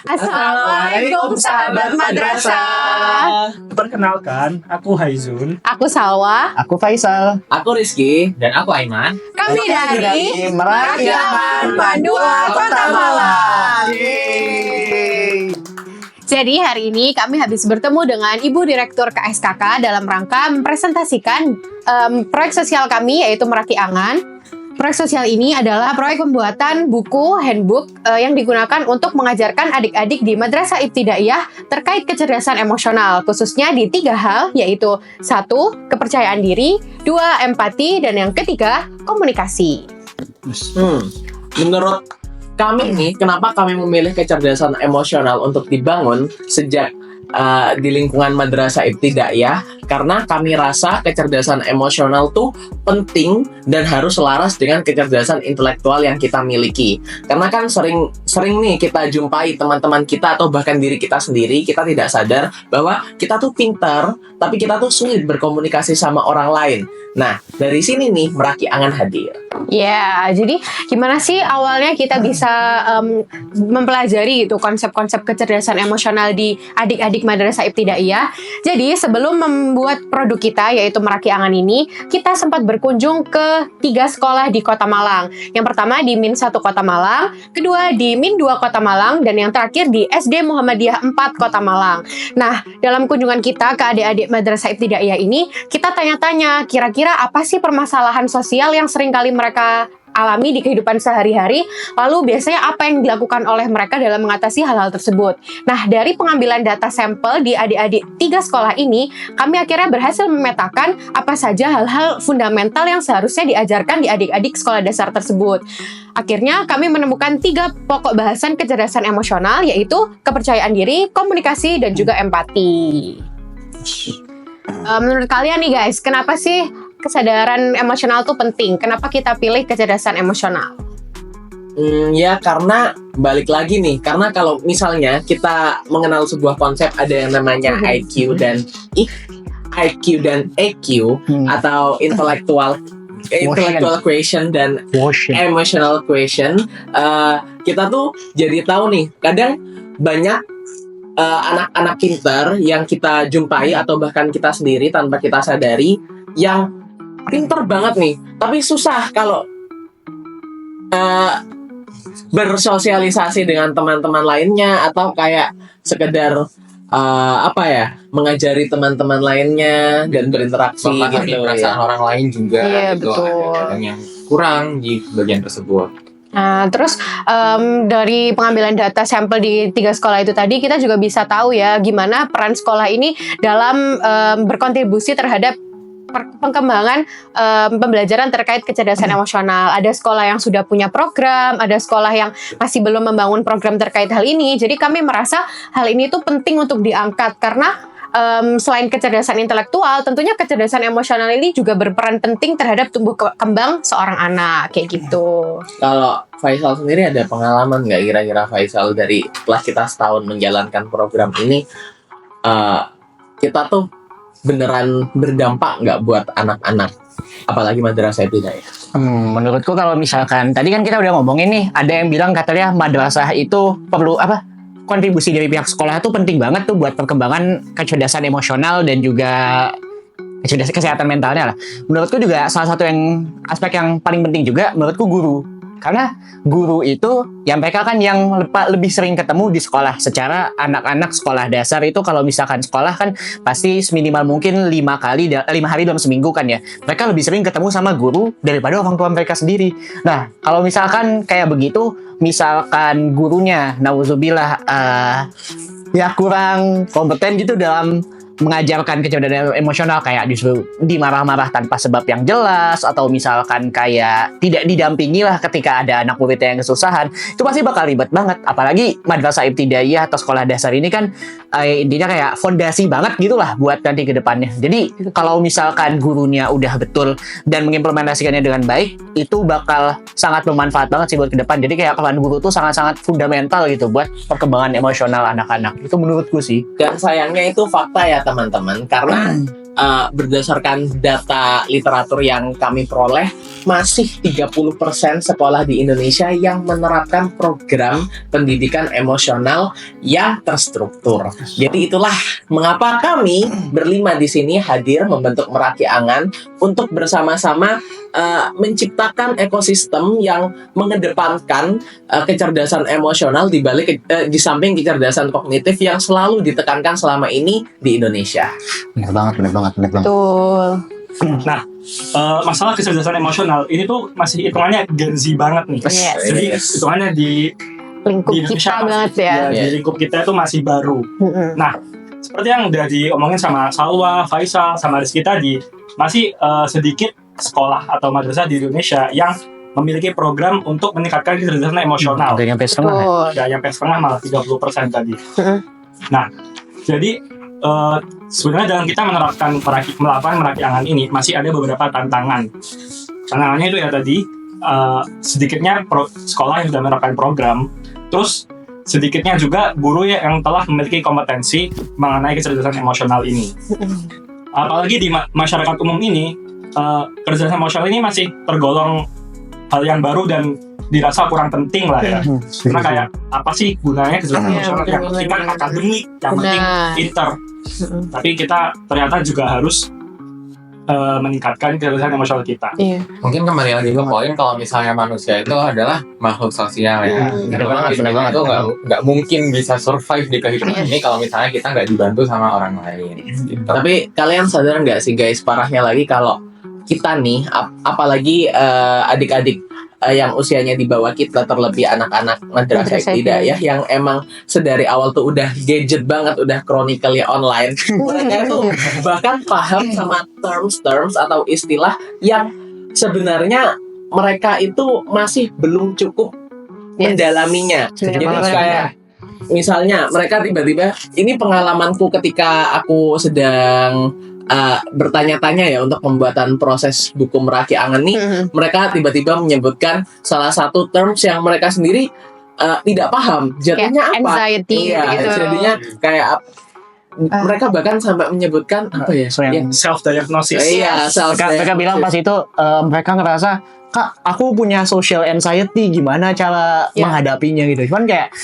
Assalamualaikum sahabat madrasah. Perkenalkan, aku Haizun. Aku Salwa. Aku Faisal. Aku Rizky. Dan aku Aiman. Kami dari Merakyat Pandua Kota Malang. Yeay. Jadi hari ini kami habis bertemu dengan Ibu Direktur KSKK dalam rangka mempresentasikan proyek sosial kami yaitu Meraki Angan. Proyek sosial ini adalah proyek pembuatan buku handbook yang digunakan untuk mengajarkan adik-adik di Madrasah Ibtidaiyah terkait kecerdasan emosional, khususnya di 3 hal, yaitu 1. Kepercayaan diri, 2. Empati, dan yang ketiga, komunikasi. Menurut kami nih, kenapa kami memilih kecerdasan emosional untuk dibangun sejak di lingkungan Madrasah Ibtidaiyah? Karena kami rasa kecerdasan emosional tuh penting dan harus selaras dengan kecerdasan intelektual yang kita miliki. Karena kan sering nih kita jumpai teman-teman kita atau bahkan diri kita sendiri, kita tidak sadar bahwa kita tuh pintar, tapi kita tuh sulit berkomunikasi sama orang lain. Nah, dari sini nih Meraki Angan hadir. Ya, jadi gimana sih awalnya kita bisa mempelajari gitu konsep-konsep kecerdasan emosional di adik-adik Madrasah Ibtidaiyah. Jadi sebelum membuat produk kita yaitu Meraki Angan ini, kita sempat berkunjung ke 3 sekolah di Kota Malang. Yang pertama di Min 1 Kota Malang, kedua di Min 2 Kota Malang, dan yang terakhir di SD Muhammadiyah 4 Kota Malang. Nah, dalam kunjungan kita ke adik-adik Madrasah Ibtidaiyah ini, kita tanya-tanya kira-kira apa sih permasalahan sosial yang sering kali mereka alami di kehidupan sehari-hari, lalu biasanya apa yang dilakukan oleh mereka dalam mengatasi hal-hal tersebut. Nah, dari pengambilan data sampel di adik-adik 3 sekolah ini, kami akhirnya berhasil memetakan apa saja hal-hal fundamental yang seharusnya diajarkan di adik-adik sekolah dasar tersebut. Akhirnya kami menemukan 3 pokok bahasan kecerdasan emosional, yaitu kepercayaan diri, komunikasi, dan juga empati. Menurut kalian nih guys, kenapa sih kesadaran emosional tuh penting? Kenapa kita pilih kecerdasan emosional? Ya karena balik lagi nih, karena kalau misalnya kita mengenal sebuah konsep ada yang namanya IQ dan EQ atau intellectual quotient dan emotional quotient, kita tuh jadi tahu nih, kadang banyak anak-anak pintar yang kita jumpai atau bahkan kita sendiri tanpa kita sadari yang pintar banget nih, tapi susah kalau bersosialisasi dengan teman-teman lainnya atau kayak sekedar mengajari teman-teman lainnya dan berinteraksi gitu. Perasaan orang lain juga itu betul. ada kadang yang kurang di bagian tersebut. Nah, terus dari pengambilan data sampel di 3 sekolah itu tadi, kita juga bisa tahu ya gimana peran sekolah ini dalam berkontribusi terhadap pengembangan pembelajaran terkait kecerdasan emosional. Ada sekolah yang sudah punya program, ada sekolah yang masih belum membangun program terkait hal ini. Jadi kami merasa hal ini tuh penting untuk diangkat karena selain kecerdasan intelektual, tentunya kecerdasan emosional ini juga berperan penting terhadap tumbuh kembang seorang anak, kayak gitu. Kalau Faisal sendiri ada pengalaman nggak kira-kira Faisal dari setelah kita setahun menjalankan program ini, kita tuh beneran berdampak nggak buat anak-anak, apalagi madrasah ibtidaiyah? Menurutku kalau misalkan tadi kan kita udah ngomongin nih, ada yang bilang katanya madrasah itu perlu kontribusi dari pihak sekolah itu penting banget tuh buat perkembangan kecerdasan emosional dan juga kecerdasan kesehatan mentalnya lah. Menurutku juga salah satu aspek yang paling penting juga menurutku guru. Karena guru itu yang mereka kan yang lebih sering ketemu di sekolah. Secara anak-anak sekolah dasar itu kalau misalkan sekolah kan pasti seminimal mungkin 5 hari dalam seminggu kan ya. Mereka lebih sering ketemu sama guru daripada orang tua mereka sendiri. Nah, kalau misalkan kayak begitu, misalkan gurunya nauzubillah ya kurang kompeten gitu dalam mengajarkan kecerdasan emosional, kayak disuruh dimarah-marah tanpa sebab yang jelas, atau misalkan kayak tidak didampingi lah ketika ada anak murid yang kesusahan, itu pasti bakal ribet banget. Apalagi madrasah ibtidaiyah atau sekolah dasar ini kan intinya kayak fondasi banget gitu lah buat nanti ke depannya. Jadi kalau misalkan gurunya udah betul dan mengimplementasikannya dengan baik, itu bakal sangat bermanfaat banget sih buat ke depan. Jadi kayak peran guru tuh sangat-sangat fundamental gitu buat perkembangan emosional anak-anak. Itu menurutku sih. Dan sayangnya itu fakta ya teman-teman, karena berdasarkan data literatur yang kami peroleh, masih 30% sekolah di Indonesia yang menerapkan program pendidikan emosional yang terstruktur. Jadi itulah mengapa kami berlima di sini hadir membentuk Meraki Angan untuk bersama-sama menciptakan ekosistem yang mengedepankan kecerdasan emosional di samping kecerdasan kognitif yang selalu ditekankan selama ini di Indonesia. Bener banget. Betul. Nah, masalah kecerdasan emosional ini tuh masih hitungannya Gen Z banget nih. Yes. Jadi hitungannya di Lingkup Indonesia kita banget ya. di lingkup kita itu masih baru. Nah, seperti yang udah diomongin sama Salwa, Faisal, sama Rizky tadi, masih sedikit sekolah atau madrasah di Indonesia yang memiliki program untuk meningkatkan kecerdasan emosional. Udah nyampe setengah ya? Betul. Gak nyampe setengah, malah 30% tadi. Nah, jadi sebenarnya dalam kita melakukan Meraki Angan ini masih ada beberapa tantangan. Tantangannya itu ya tadi sedikitnya sekolah yang sudah menerapkan program, terus sedikitnya juga guru yang telah memiliki kompetensi mengenai kecerdasan emosional ini. Apalagi di masyarakat umum ini, kecerdasan emosional ini masih tergolong hal yang baru dan dirasa kurang penting lah ya. Karena kayak apa sih gunanya kecerdasan emosional? Yang penting kan akademik, yang penting pinter. Tapi kita ternyata juga harus meningkatkan kecerdasan emosional kita. Iya. Mungkin kembali lagi ke poin kalau misalnya manusia itu adalah makhluk sosial ya. Bener banget. Itu nggak mungkin bisa survive di kehidupan ini kalau misalnya kita nggak dibantu sama orang lain. Gitu. Tapi kalian sadar nggak sih guys, parahnya lagi kalau kita nih, apalagi adik-adik yang usianya di bawah kita, terlebih anak-anak madrasah ibtidaiyah yang emang sedari awal tuh udah gadget banget, udah chronically online. Mereka tuh bahkan paham sama terms atau istilah yang sebenarnya mereka itu masih belum cukup mendalaminya. Jadi kayak misalnya mereka tiba-tiba, ini pengalamanku ketika aku sedang bertanya-tanya ya untuk pembuatan proses buku Meraki Angan nih, mereka tiba-tiba menyebutkan salah satu terms yang mereka sendiri tidak paham jatuhnya Kayak apa. anxiety Iya, gitu. jadinya kayak mereka bahkan sampai menyebutkan apa ya? So yang Self diagnosis. Iya, mereka bilang pas itu mereka ngerasa, Kak, aku punya social anxiety, gimana cara menghadapinya gitu. Cuman kayak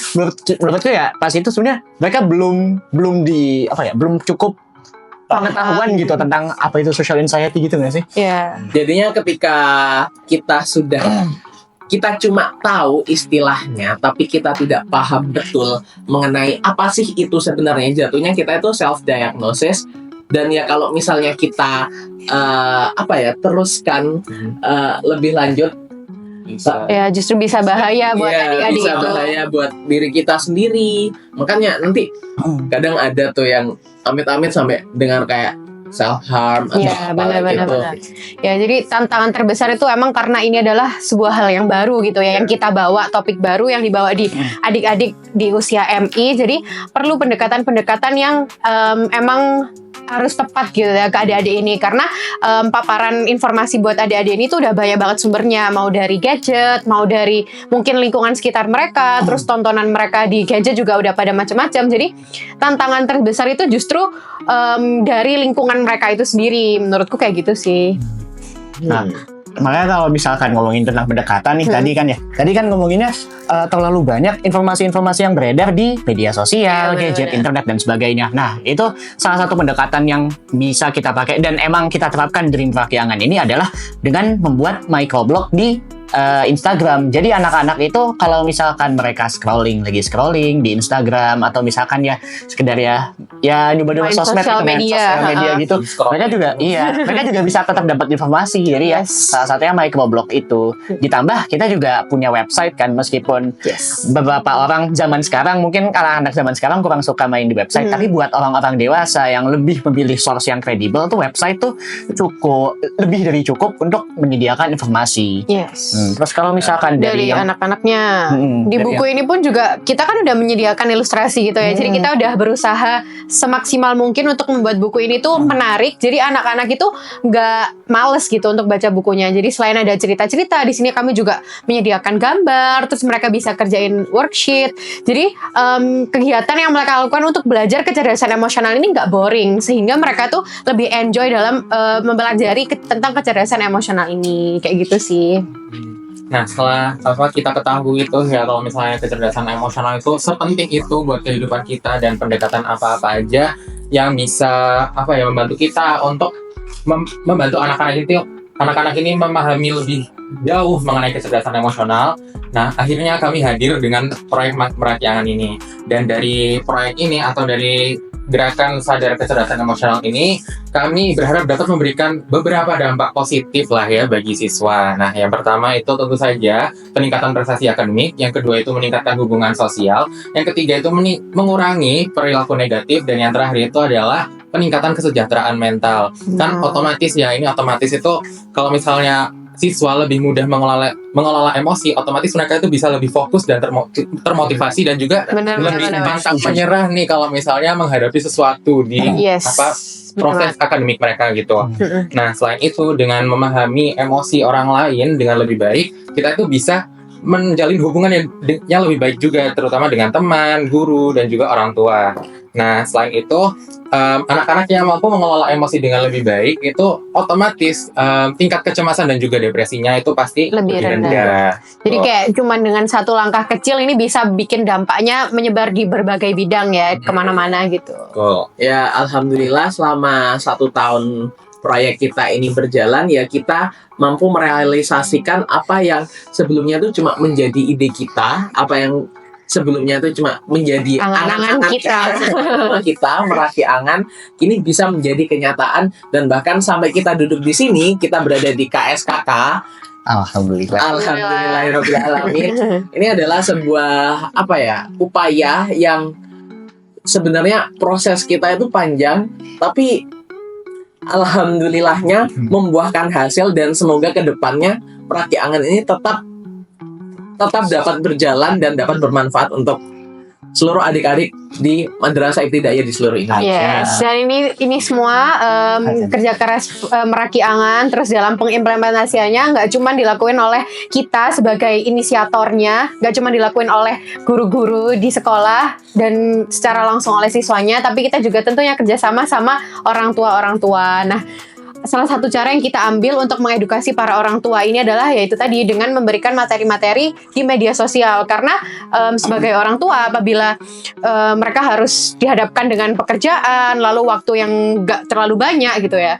menurutku ya pas itu sebenarnya mereka belum cukup pengetahuan gitu tentang apa itu social anxiety gitu nggak sih? Iya. Jadinya ketika kita cuma tahu istilahnya, tapi kita tidak paham betul mengenai apa sih itu sebenarnya, jatuhnya kita itu self diagnosis. Dan ya kalau misalnya kita teruskan lebih lanjut, Ya justru bisa bahaya buat adik-adik bisa itu. bahaya buat diri kita sendiri. Makanya nanti kadang ada tuh yang amit-amit sampai dengar kayak self harm atau Iya, apa gitu. benar. Ya, jadi tantangan terbesar itu emang karena ini adalah sebuah hal yang baru gitu ya, yang kita bawa, topik baru yang dibawa di adik-adik di usia MI. Jadi perlu pendekatan-pendekatan yang emang harus tepat gitu ya ke adik-adik ini, karena paparan informasi buat adik-adik ini tuh udah banyak banget sumbernya, mau dari gadget, mau dari mungkin lingkungan sekitar mereka, terus tontonan mereka di gadget juga udah pada macam-macam. Jadi tantangan terbesar itu justru dari lingkungan mereka itu sendiri, menurutku kayak gitu sih. Nah, makanya kalau misalkan ngomongin tentang pendekatan nih tadi kan ngomonginnya terlalu banyak informasi-informasi yang beredar di media sosial, gadget, internet dan sebagainya. Nah, itu salah satu pendekatan yang bisa kita pakai dan emang kita terapkan di Meraki Angan ini adalah dengan membuat microblog di Instagram. Jadi anak-anak itu kalau misalkan mereka scrolling di Instagram atau misalkan ya sekedar ya nyoba-nyoba sosmed sosial media gitu, mereka juga bisa tetap dapat informasi. Jadi ya salah satunya microblog itu. Ditambah kita juga punya website kan, meskipun beberapa orang zaman sekarang mungkin kalau anak zaman sekarang kurang suka main di website, tapi buat orang-orang dewasa yang lebih memilih source yang kredibel tuh website tuh lebih dari cukup untuk menyediakan informasi. Terus kalau misalkan dari yang anak-anaknya. Mm, Di dari buku ini pun juga kita kan udah menyediakan ilustrasi gitu ya. Jadi kita udah berusaha semaksimal mungkin untuk membuat buku ini tuh menarik. Jadi anak-anak itu nggak males gitu untuk baca bukunya. Jadi selain ada cerita-cerita, di sini kami juga menyediakan gambar. Terus mereka bisa kerjain worksheet. Jadi kegiatan yang mereka lakukan untuk belajar kecerdasan emosional ini nggak boring, sehingga mereka tuh lebih enjoy dalam mempelajari tentang kecerdasan emosional ini, kayak gitu sih. Nah, setelah kita ketahui itu ya, kalau misalnya kecerdasan emosional itu sepenting itu buat kehidupan kita dan pendekatan apa-apa aja yang bisa membantu kita untuk membantu anak-anak ini memahami lebih jauh mengenai kecerdasan emosional. Nah, akhirnya kami hadir dengan proyek Meraki Angan ini. Dan dari proyek ini atau dari gerakan sadar kecerdasan emosional ini, kami berharap dapat memberikan beberapa dampak positif lah ya bagi siswa. Nah, yang pertama itu tentu saja peningkatan prestasi akademik, yang kedua itu meningkatkan hubungan sosial, yang ketiga itu mengurangi perilaku negatif, dan yang terakhir itu adalah peningkatan kesejahteraan mental. Kan otomatis itu kalau misalnya siswa lebih mudah mengelola emosi, otomatis mereka itu bisa lebih fokus dan termotivasi dan juga lebih pantang menyerah nih kalau misalnya menghadapi sesuatu di proses akademik mereka gitu. Nah, selain itu dengan memahami emosi orang lain dengan lebih baik, kita itu bisa menjalin hubungan yang lebih baik juga, terutama dengan teman, guru, dan juga orang tua. Nah, selain itu, anak-anak yang mampu mengelola emosi dengan lebih baik itu otomatis tingkat kecemasan dan juga depresinya itu pasti lebih rendah. Jadi kayak cuman dengan satu langkah kecil ini bisa bikin dampaknya menyebar di berbagai bidang ya, kemana-mana gitu. Ya, alhamdulillah selama 1 tahun proyek kita ini berjalan ya, kita mampu merealisasikan apa yang sebelumnya itu cuma menjadi ide kita, apa yang sebelumnya itu cuma menjadi angan-angan kita Meraki Angan, kini bisa menjadi kenyataan, dan bahkan sampai kita duduk di sini, kita berada di KSKK. Alhamdulillahirabbil alamin. Ini adalah sebuah upaya yang sebenarnya proses kita itu panjang, tapi alhamdulillahnya membuahkan hasil, dan semoga kedepannya Meraki Angan ini tetap dapat berjalan dan dapat bermanfaat untuk seluruh adik-adik di Madrasah Ibtidaiyah di seluruh Indonesia. Yes, dan ini semua kerja keras Meraki Angan, terus dalam pengimplementasiannya nggak cuma dilakuin oleh kita sebagai inisiatornya, nggak cuma dilakuin oleh guru-guru di sekolah dan secara langsung oleh siswanya, tapi kita juga tentunya kerjasama sama orang tua. Nah, salah satu cara yang kita ambil untuk mengedukasi para orang tua ini adalah yaitu tadi dengan memberikan materi-materi di media sosial, karena sebagai orang tua apabila mereka harus dihadapkan dengan pekerjaan lalu waktu yang gak terlalu banyak gitu ya,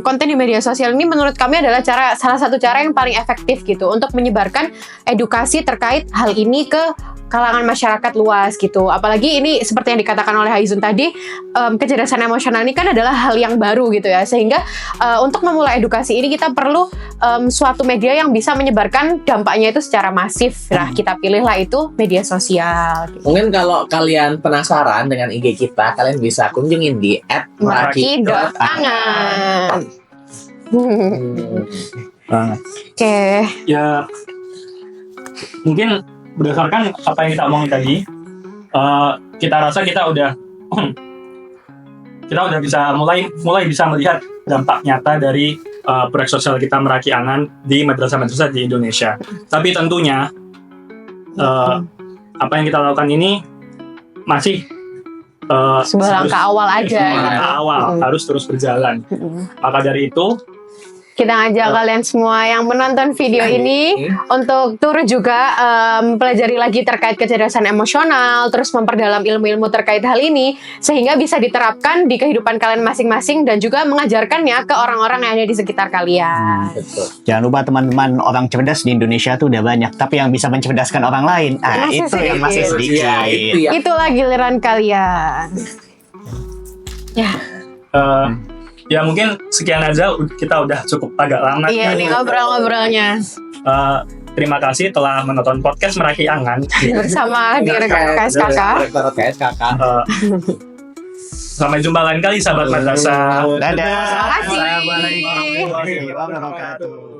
konten di media sosial ini menurut kami adalah salah satu cara yang paling efektif gitu untuk menyebarkan edukasi terkait hal ini ke kalangan masyarakat luas gitu. Apalagi ini seperti yang dikatakan oleh Haizun tadi, kecerdasan emosional ini kan adalah hal yang baru gitu ya, sehingga untuk memulai edukasi ini kita perlu suatu media yang bisa menyebarkan dampaknya itu secara masif. Nah, kita pilihlah itu media sosial gitu. Mungkin kalau kalian penasaran dengan IG kita, kalian bisa kunjungin di @meraki.angan. Oke. Ya, mungkin berdasarkan apa yang kita omongin tadi, kita rasa kita udah bisa mulai bisa melihat dampak nyata dari proyek sosial kita Meraki Angan di madrasah-madrasah di Indonesia. Tapi tentunya apa yang kita lakukan ini masih sebuah langkah awal aja. Harus terus berjalan. Maka dari itu kita ngajak kalian semua yang menonton video ini untuk turut juga mempelajari lagi terkait kecerdasan emosional, terus memperdalam ilmu-ilmu terkait hal ini, sehingga bisa diterapkan di kehidupan kalian masing-masing dan juga mengajarkannya ke orang-orang yang ada di sekitar kalian. Jangan lupa teman-teman, orang cerdas di Indonesia tuh udah banyak, tapi yang bisa mencerdaskan orang lain, itu yang masih sedikit. Itulah giliran kalian. Ya mungkin sekian aja, kita udah cukup agak lama. Iya, ini ngobrol-ngobrolnya. Terima kasih telah menonton podcast Meraki Angan bersama direktur KSKK. Sampai jumpa lain kali sahabat madrasah. Dadah. Terima kasih. Assalamualaikum warahmatullahi wabarakatuh.